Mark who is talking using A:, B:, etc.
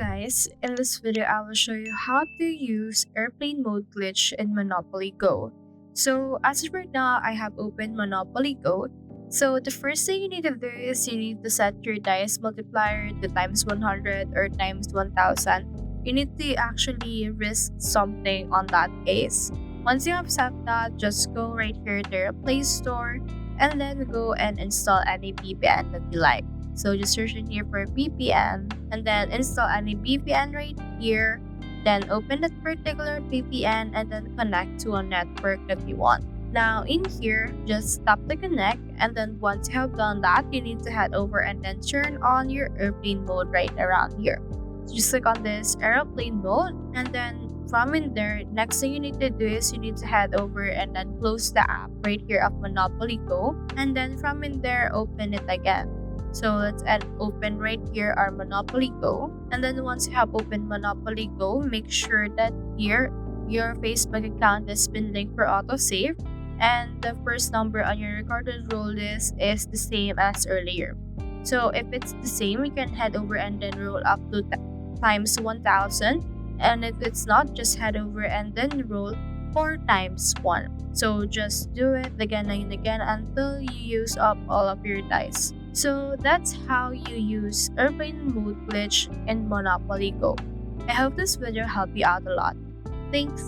A: guys, in this video I will show you how to use airplane mode glitch in Monopoly Go. So as of right now, I have opened Monopoly Go. So the first thing you need to do is you need to set your dice multiplier to times 100 or times 1000. You need to actually risk something on that case. Once you have set that, just go right here to your Play Store and then go and install any VPN that you like. So just search in here for VPN and then install any VPN right here. Then open that particular VPN and then connect to a network that you want. Now in here, just tap to connect, and then once you have done that, you need to head over and then turn on your airplane mode right around here. So just click on this airplane mode, and then from in there, next thing you need to do is you need to head over and then close the app right here of Monopoly Go, and then from in there, open it again. So let's open right here our Monopoly Go, and then once you have opened Monopoly Go, make sure that here your Facebook account has been linked for autosave, and the first number on your recorded roll list is the same as earlier. So if it's the same, you can head over and then roll up to times 1000, and if it's not, just head over and then roll 4 times 1. So just do it again and again until you use up all of your dice. So that's how you use airplane mode glitch in Monopoly Go. I hope this video helped you out a lot. Thanks!